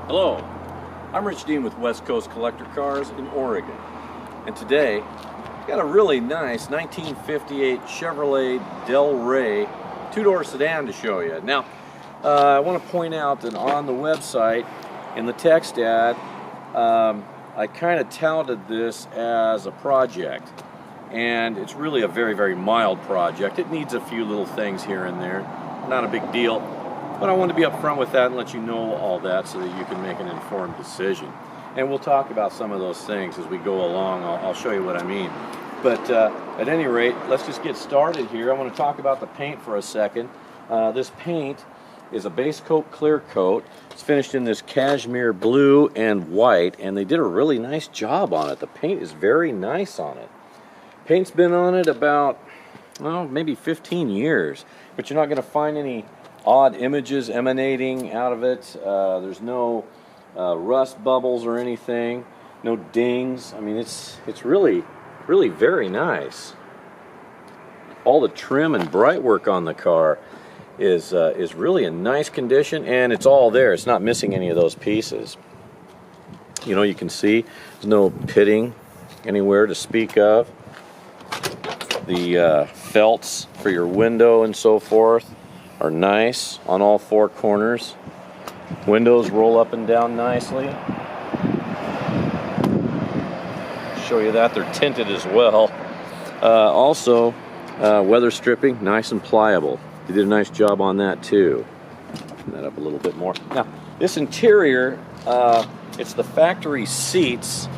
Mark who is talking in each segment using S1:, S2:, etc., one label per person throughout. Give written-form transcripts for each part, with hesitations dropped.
S1: Hello, I'm Rich Dean with West Coast Collector Cars in Oregon, and today I got a really nice 1958 Chevrolet Delray two-door sedan to show you. Now, I want to point out that on the website, in the text ad, I kind of touted this as a project, and it's really a very, very mild project. It needs a few little things here and there, not a big deal. But I want to be upfront with that and let you know all that so that you can make an informed decision. And we'll talk about some of those things as we go along. I'll show you what I mean. But at any rate, let's just get started here. I want to talk about the paint for a second. This paint is a base coat clear coat. It's finished in this cashmere blue and white, and they did a really nice job on it. The paint is very nice on it. Paint's been on it about, well, maybe 15 years, but you're not going to find any odd images emanating out of it. There's no rust bubbles or anything, no dings. I mean, it's really very nice. All the trim and bright work on the car is really in nice condition, and it's all there. It's not missing any of those pieces. You know, you can see there's no pitting anywhere to speak of. The felts for your window and so forth are nice on all four corners. Windows roll up and down nicely. Show you that they're tinted as well. Also, weather stripping, nice and pliable. They did a nice job on that too. Open that up a little bit more. Now, this interior, it's the factory seats,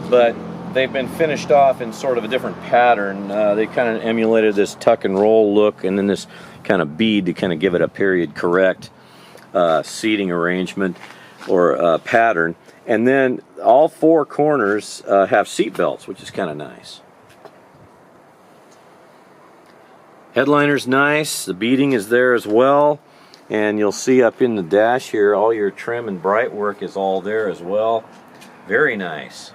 S1: but they've been finished off in sort of a different pattern. They kind of emulated this tuck and roll look, and then this kind of bead to kind of give it a period correct seating arrangement or pattern. And then all four corners have seat belts, which is kind of nice. Headliner's nice. The beading is there as well. And you'll see up in the dash here, all your trim and bright work is all there as well. Very nice.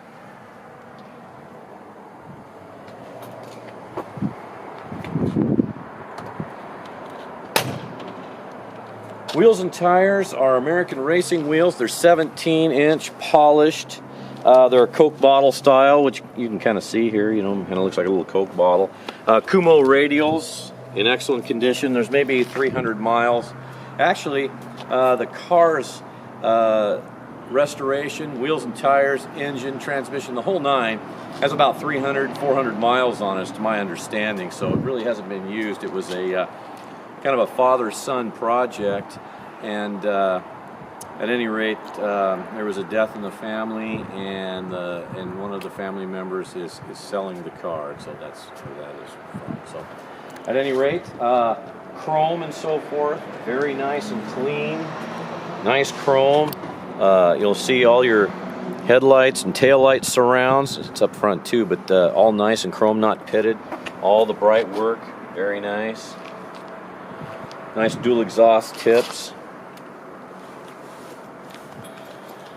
S1: Wheels and tires are American Racing wheels. They're 17-inch polished. They're a Coke bottle style, which you can kind of see here. You know, kind of looks like a little Coke bottle. Kumo radials in excellent condition. There's maybe 300 miles. Actually, the car's restoration, wheels and tires, engine, transmission, the whole nine, has about 300, 400 miles on it, to my understanding. So it really hasn't been used. It was a kind of a father-son project, and at any rate, there was a death in the family, and one of the family members is selling the car, so that's where that is from. So, at any rate, chrome and so forth, very nice and clean, nice chrome. You'll see all your headlights and taillight surrounds. It's up front too, but all nice and chrome, not pitted. All the bright work, very nice. Nice dual exhaust tips.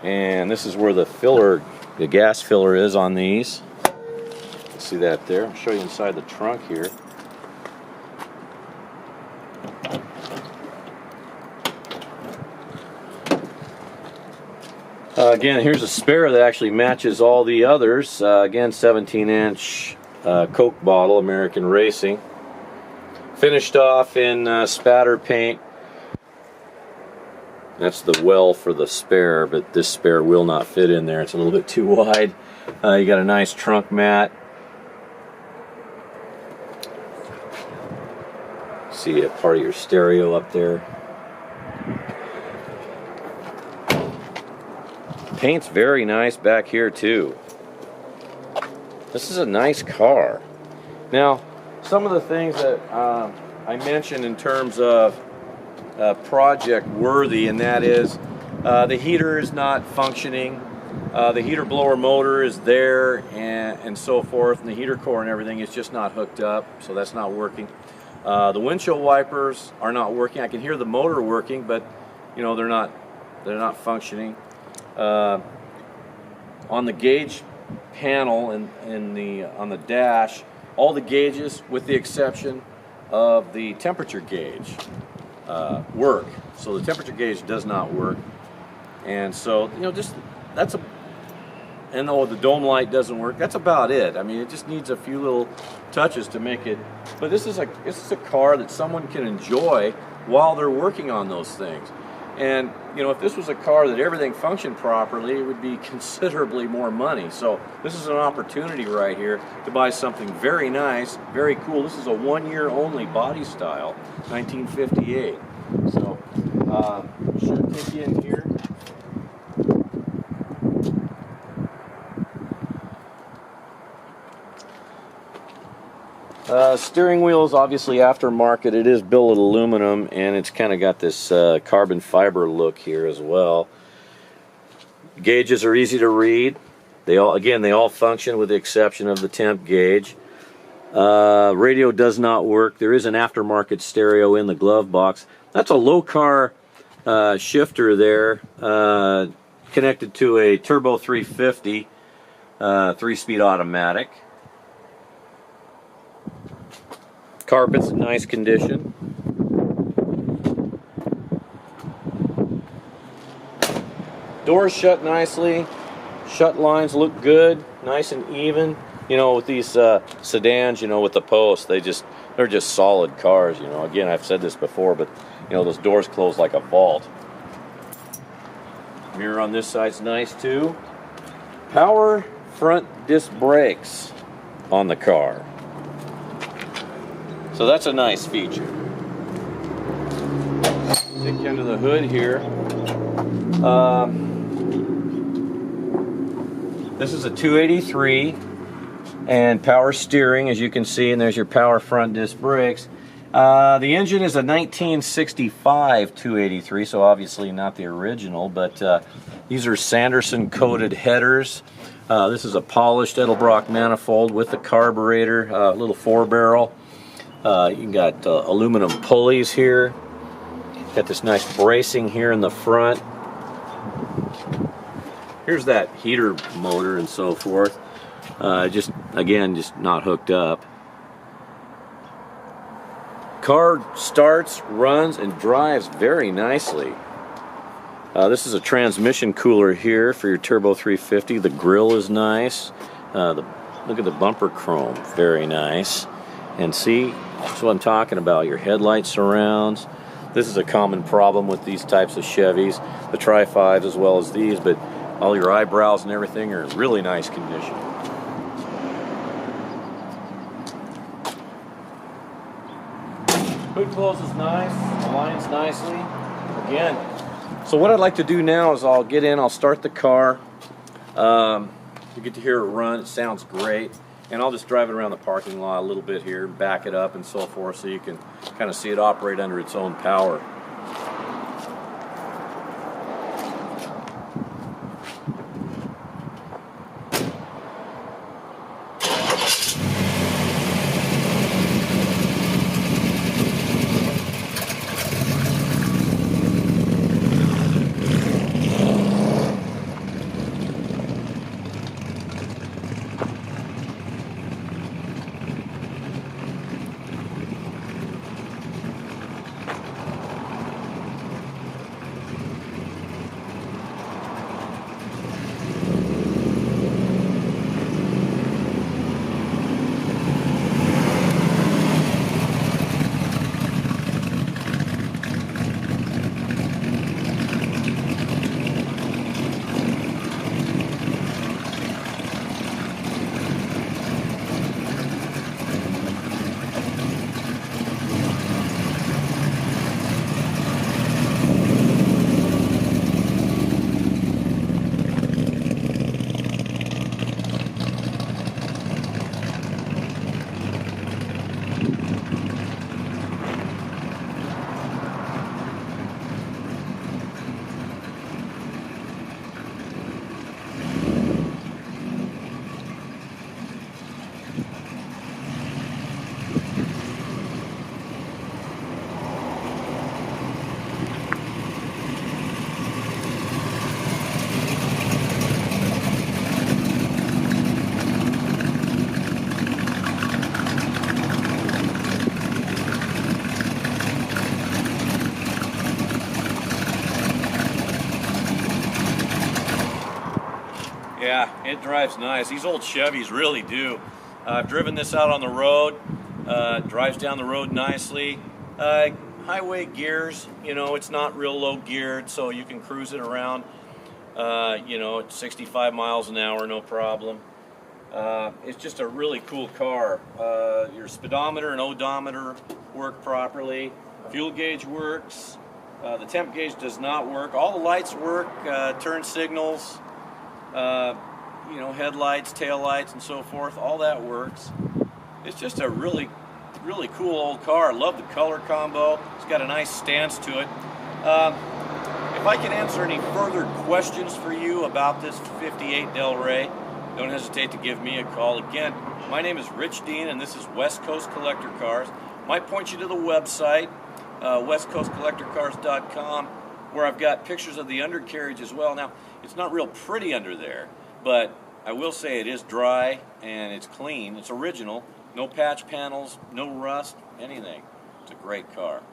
S1: And this is where the filler, the gas filler is on these. You see that there. I'll show you inside the trunk here. Again, here's a spare that actually matches all the others. Again, 17-inch Coke bottle, American Racing. Finished off in spatter paint. That's the well for the spare, but this spare will not fit in there. It's a little bit too wide. You got a nice trunk mat. See a part of your stereo up there. Paint's very nice back here too. This is a nice car. Now, some of the things that I mentioned in terms of project worthy, and that is the heater is not functioning, the heater blower motor is there, and so forth, and the heater core and everything is just not hooked up, so that's not working. The windshield wipers are not working. I can hear the motor working, but you know, they're not functioning. On the gauge panel on the dash, all the gauges, with the exception of the temperature gauge, work. So the temperature gauge does not work. And so, you know, just that's a, and oh, the dome light doesn't work. That's about it. I mean, it just needs a few little touches to make it. But this is a car that someone can enjoy while they're working on those things. And you know, if this was a car that everything functioned properly, it would be considerably more money. So this is an opportunity right here to buy something very nice, very cool. This is a 1 year only body style, 1958. So should take you in here. Steering wheel is obviously aftermarket. It is billet aluminum, and it's kind of got this carbon fiber look here as well. Gauges are easy to read. They all function with the exception of the temp gauge. Radio does not work. There is an aftermarket stereo in the glove box. That's a low car shifter there, connected to a turbo 350 3-speed automatic. Carpet's in nice condition. Doors shut nicely. Shut lines look good, nice and even. You know, with these sedans, you know, with the posts, they're just solid cars. You know, again, I've said this before, but you know, those doors close like a vault. Mirror on this side's nice too. Power front disc brakes on the car. So that's a nice feature. Take you under the hood here. This is a 283 and power steering, as you can see, and there's your power front disc brakes. The engine is a 1965 283, so obviously not the original, but these are Sanderson coated headers. This is a polished Edelbrock manifold with the carburetor, little 4-barrel. You got aluminum pulleys here. Got this nice bracing here in the front. Here's that heater motor and so forth. Just not hooked up. Car starts, runs, and drives very nicely. This is a transmission cooler here for your turbo 350. The grille is nice. Look at the bumper chrome, very nice. And see, that's what I'm talking about, your headlight surrounds. This is a common problem with these types of Chevys, the Tri-5s as well as these, but all your eyebrows and everything are in really nice condition. Hood closes nice, aligns nicely. Again, so what I'd like to do now is I'll get in, I'll start the car. You get to hear it run, it sounds great. And I'll just drive it around the parking lot a little bit here, back it up and so forth, so you can kind of see it operate under its own power. Yeah, it drives nice. These old Chevys really do. I've driven this out on the road. Drives down the road nicely. Highway gears, you know, it's not real low geared, so you can cruise it around, you know, at 65 miles an hour, no problem. It's just a really cool car. Your speedometer and odometer work properly. Fuel gauge works. The temp gauge does not work. All the lights work, turn signals, you know, headlights, tail lights, and so forth. All that works. It's just a really cool old car. I love the color combo. It's got a nice stance to it. If I can answer any further questions for you about this 58 Delray, don't hesitate to give me a call. Again, my name is Rich Dean, and this is West Coast Collector Cars. Might point you to the website, westcoastcollectorcars.com, where I've got pictures of the undercarriage as well. Now, it's not real pretty under there, but I will say it is dry and it's clean. It's original. No patch panels, no rust, anything. It's a great car.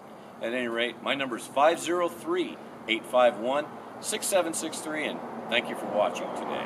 S1: At any rate, my number is 503-851-6763, and thank you for watching today.